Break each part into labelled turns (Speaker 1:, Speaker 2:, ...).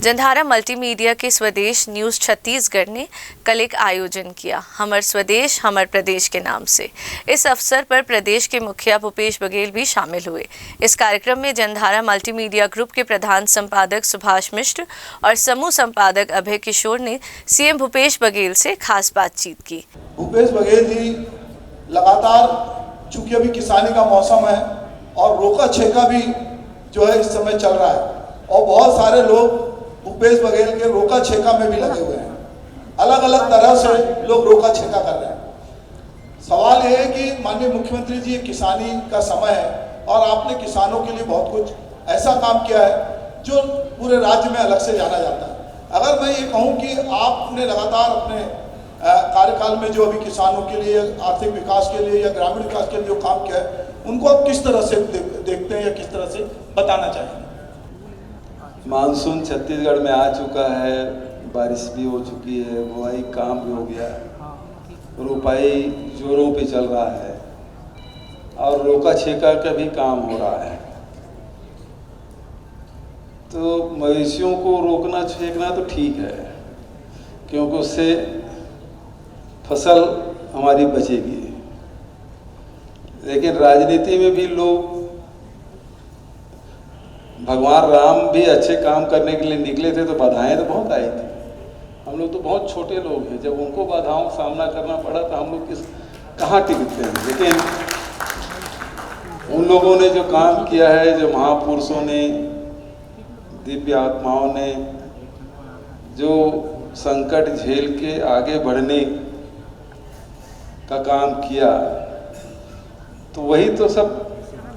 Speaker 1: जंधारा multimedia के स्वदेश news Chhattisgarh ने कल एक आयोजन किया, हमर स्वदेश हमर प्रदेश के नाम से। इस अवसर पर प्रदेश के मुखिया भूपेश बघेल भी शामिल हुए। इस कार्यक्रम में जंधारा मल्टीमीडिया ग्रुप के प्रधान संपादक सुभाष मिश्र और समूह संपादक अभय किशोर ने सीएम भूपेश बघेल से खास बातचीत की।
Speaker 2: भूपेश बघेल जी लगातार, चूंकि अभी किसानी का मौसम है और रोका छेका भी जो है इस समय चल रहा है, और बहुत सारे लोग भूपेश बघेल के रोका छेका में भी लगे हुए हैं। अलग अलग तरह से लोग रोका छेका कर रहे हैं। सवाल यह है कि माननीय मुख्यमंत्री जी, किसानी का समय है और आपने किसानों के लिए बहुत कुछ ऐसा काम किया है जो पूरे राज्य में अलग से जाना जाता है। अगर मैं ये कहूँ कि आपने लगातार अपने कार्यकाल में जो अभी किसानों के लिए, आर्थिक विकास के लिए या ग्रामीण विकास के लिए जो काम किया है, उनको आप किस तरह से देखते हैं या किस तरह से बताना चाहेंगे?
Speaker 3: मानसून छत्तीसगढ़ में आ चुका है, बारिश भी हो चुकी है, बुआई काम भी हो गया, रोपाई जोरों पे चल रहा है और रोका छेका का भी काम हो रहा है। तो मवेशियों को रोकना छेकना तो ठीक है, क्योंकि उससे फसल हमारी बचेगी। लेकिन राजनीति में भी लोग, भगवान राम भी अच्छे काम करने के लिए निकले थे तो बाधाएं तो बहुत आई थी। हम लोग तो बहुत छोटे लोग हैं, जब उनको बाधाओं का सामना करना पड़ा तो हम लोग कहाँ टिकते हैं। लेकिन उन लोगों ने जो काम किया है, जो महापुरुषों ने, दिव्य आत्माओं ने जो संकट झेल के आगे बढ़ने का काम किया, तो वही तो सब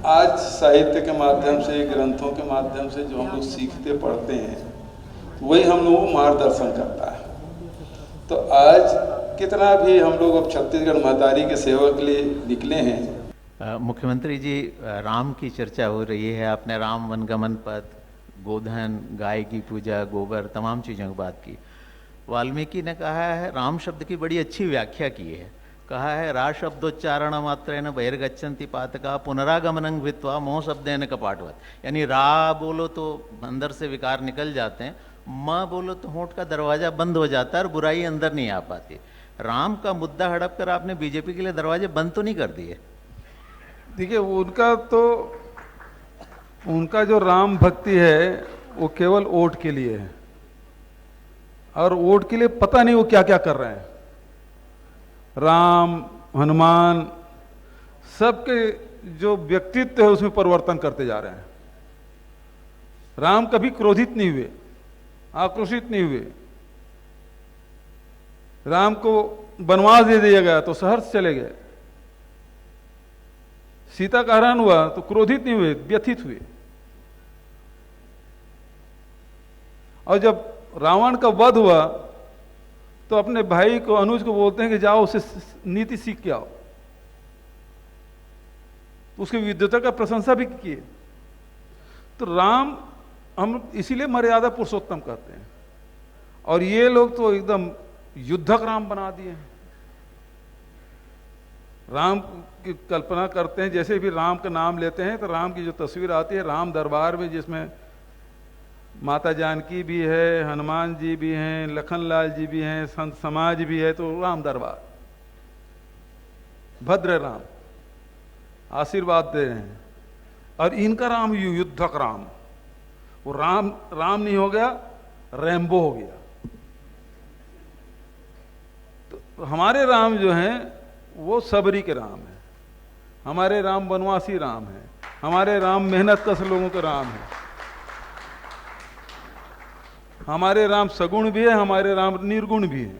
Speaker 3: आज साहित्य के माध्यम से, ग्रंथों के माध्यम से जो हम लोग सीखते पढ़ते हैं, वही हम लोगों को मार्गदर्शन करता है। तो आज कितना भी हम लोग अब छत्तीसगढ़ महतारी के सेवा के लिए निकले हैं।
Speaker 4: मुख्यमंत्री जी, राम की चर्चा हो रही है, आपने राम वनगमन पथ, गोधन, गाय की पूजा, गोबर, तमाम चीज़ों की बात की। वाल्मीकि ने कहा है, राम शब्द की बड़ी अच्छी व्याख्या की है। कहा है, रा शब्दोच्चारण मात्रेण बहिर्गच्छन्ति पातका पुनरागमनं वित्वा मोह शब्देन कपाटवत। यानी रा बोलो तो अंदर से विकार निकल जाते हैं, माँ बोलो तो होंठ का दरवाजा बंद हो जाता है और बुराई अंदर नहीं आ पाती। राम का मुद्दा हड़प कर आपने बीजेपी के लिए दरवाजे बंद तो नहीं कर दिए?
Speaker 5: देखिए, उनका जो राम भक्ति है वो केवल वोट के लिए है, और वोट के लिए पता नहीं वो क्या क्या कर रहे हैं। राम, हनुमान, सबके जो व्यक्तित्व है उसमें परिवर्तन करते जा रहे हैं। राम कभी क्रोधित नहीं हुए, आक्रोशित नहीं हुए। राम को वनवास दे दिया गया तो सहर्ष चले गए। सीता का हरण हुआ तो क्रोधित नहीं हुए, व्यथित हुए। और जब रावण का वध हुआ तो अपने भाई को, अनुज को बोलते हैं कि जाओ उसे नीति सीख के आओ। उसकी विद्वता का प्रशंसा भी किए। तो राम हम इसीलिए मर्यादा पुरुषोत्तम कहते हैं, और ये लोग तो एकदम युद्धक राम बना दिए हैं। राम की कल्पना करते हैं, जैसे भी राम का नाम लेते हैं तो राम की जो तस्वीर आती है राम दरबार में, जिसमें माता जानकी भी है, हनुमान जी भी हैं, लखनलाल जी भी हैं, संत समाज भी है, तो राम दरबार, भद्र राम आशीर्वाद दे रहे हैं। और इनका राम युद्धक राम, वो राम नहीं हो गया, रैम्बो हो गया। तो हमारे राम जो हैं वो सबरी के राम है, हमारे राम वनवासी राम है, हमारे राम मेहनत कश लोगों के राम है, हमारे राम सगुण भी है, हमारे राम निर्गुण भी है।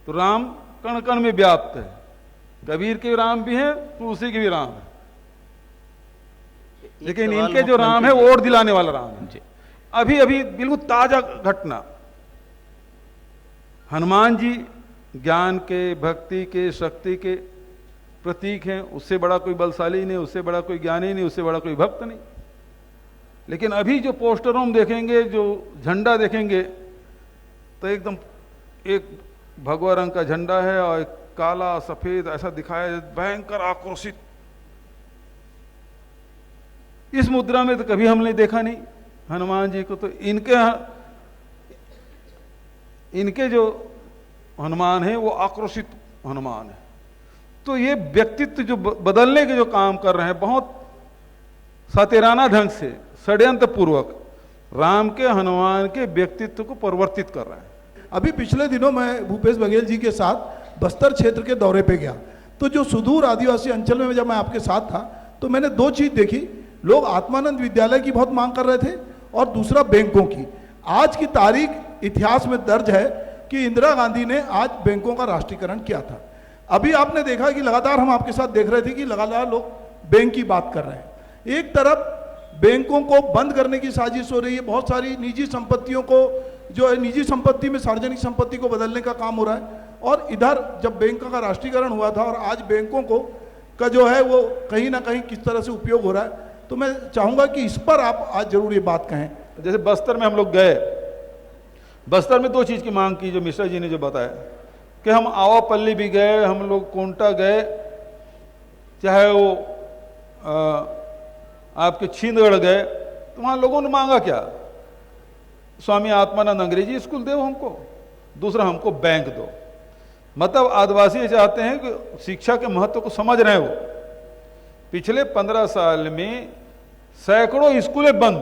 Speaker 5: तो राम कण कण में व्याप्त है। कबीर के राम भी हैं, तुलसी के भी राम है, लेकिन इनके जो राम है वो वोट दिलाने वाला राम है। अभी अभी बिल्कुल ताजा घटना, हनुमान जी ज्ञान के, भक्ति के, शक्ति के प्रतीक हैं। उससे बड़ा कोई बलशाली नहीं, उससे बड़ा कोई ज्ञानी नहीं, उससे बड़ा कोई भक्त नहीं। लेकिन अभी जो पोस्टरों में देखेंगे, जो झंडा देखेंगे, तो एकदम एक भगवा रंग का झंडा है और एक काला सफेद ऐसा दिखाया, भयंकर आक्रोशित। इस मुद्रा में तो कभी हमने देखा नहीं हनुमान जी को, तो इनके जो हनुमान है वो आक्रोशित हनुमान है। तो ये व्यक्तित्व जो बदलने के जो काम कर रहे हैं, बहुत सातेराना ढंग से, षड्यंत्र पूर्वक राम के हनुमान के व्यक्तित्व को परिवर्तित कर रहे हैं।
Speaker 2: अभी पिछले दिनों मैं भूपेश बघेल जी के साथ बस्तर क्षेत्र के दौरे पे गया, तो जो सुदूर आदिवासी अंचल में जब मैं आपके साथ था तो मैंने दो चीज देखी। लोग आत्मानंद विद्यालय की बहुत मांग कर रहे थे और दूसरा बैंकों की। आज की तारीख इतिहास में दर्ज है कि इंदिरा गांधी ने आज बैंकों का राष्ट्रीयकरण किया था। अभी आपने देखा कि लगातार हम आपके साथ देख रहे थे कि लगातार लोग बैंक की बात कर रहे हैं। एक तरफ बैंकों को बंद करने की साजिश हो रही है, बहुत सारी निजी संपत्तियों को जो है निजी संपत्ति में सार्वजनिक संपत्ति को बदलने का काम हो रहा है, और इधर जब बैंकों का राष्ट्रीयकरण हुआ था और आज बैंकों को का जो है वो कहीं ना कहीं किस तरह से उपयोग हो रहा है, तो मैं चाहूंगा कि इस पर आप आज जरूर ये बात कहें।
Speaker 5: जैसे बस्तर में हम लोग गए, बस्तर में दो चीज की मांग की जो मिश्रा जी ने जो बताया कि हम आवापल्ली भी गए, हम लोग कोंटा गए, चाहे वो आपके छींदगढ़ गए, तो वहां लोगों ने मांगा क्या? स्वामी आत्मानंद अंग्रेजी स्कूल दो हमको, दूसरा हमको बैंक दो। मतलब आदिवासी चाहते हैं कि शिक्षा के महत्व को समझ रहे हैं वो। पिछले 15 साल में सैकड़ों स्कूलें बंद,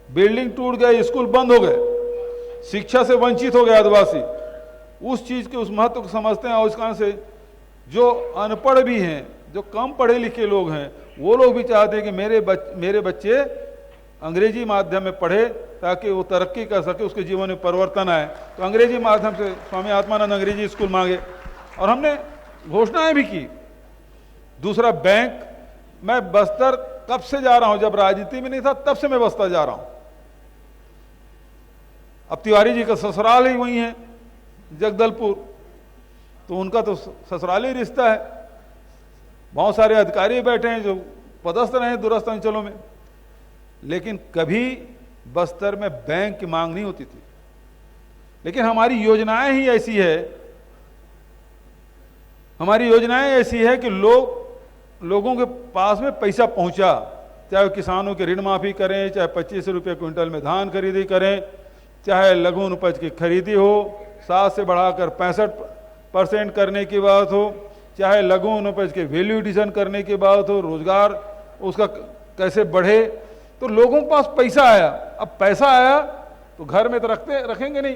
Speaker 5: बिल्डिंग टूट गए, स्कूल बंद हो गए, शिक्षा से वंचित हो गए आदिवासी। उस चीज के उस महत्व को समझते हैं, और इस कारण से जो अनपढ़ भी हैं, जो कम पढ़े लिखे लोग हैं, वो लोग भी चाहते हैं कि मेरे बच्चे अंग्रेजी माध्यम में पढ़े ताकि वो तरक्की कर सके, उसके जीवन में परिवर्तन आए। तो अंग्रेजी माध्यम से स्वामी आत्मानंद अंग्रेजी स्कूल मांगे और हमने घोषणाएं भी की। दूसरा बैंक, मैं बस्तर कब से जा रहा हूं, जब राजनीति में नहीं था तब से मैं बस्तर जा रहा हूं। अब तिवारी जी का ससुराल ही वही है जगदलपुर, तो उनका तो ससुराली रिश्ता है। बहुत सारे अधिकारी बैठे हैं जो पदस्थ रहे हैं दूरस्थ अंचलों में, लेकिन कभी बस्तर में बैंक की मांग नहीं होती थी। लेकिन हमारी योजनाएं ही ऐसी है, हमारी योजनाएं ऐसी है कि लोगों के पास में पैसा पहुंचा, चाहे किसानों की ऋण माफी करें, चाहे 25 रुपये क्विंटल में धान खरीदी करें, चाहे लघु उपज की खरीदी हो 7 से बढ़ाकर 65% करने की बात हो, चाहे लघु उपज के वैल्यू एडिशन करने की बात हो, रोजगार उसका कैसे बढ़े। तो लोगों के पास पैसा आया। अब पैसा आया तो घर में तो रखेंगे नहीं,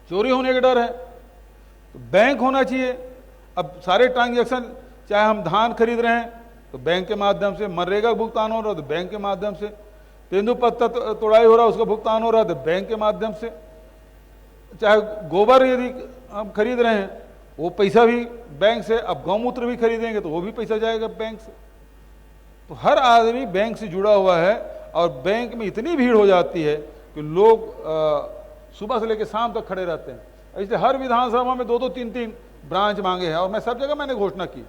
Speaker 5: चोरी होने का डर है, तो बैंक होना चाहिए। अब सारे ट्रांजैक्शन, चाहे हम धान खरीद रहे हैं तो बैंक के माध्यम से, मनरेगा भुगतान हो रहा है तो बैंक के माध्यम से, तेंदुपत्ता तोड़ाई हो रहा है उसका भुगतान हो रहा है तो बैंक के माध्यम से, चाहे गोबर यदि हम खरीद रहे हैं वो पैसा भी बैंक से, अब गौमूत्र भी खरीदेंगे तो वो भी पैसा जाएगा बैंक से। तो हर आदमी बैंक से जुड़ा हुआ है, और बैंक में इतनी भीड़ हो जाती है कि लोग सुबह से लेकर शाम तक खड़े रहते हैं। इसलिए हर विधानसभा में 2-2, 3-3 ब्रांच मांगे हैं, और मैं सब जगह मैंने घोषणा की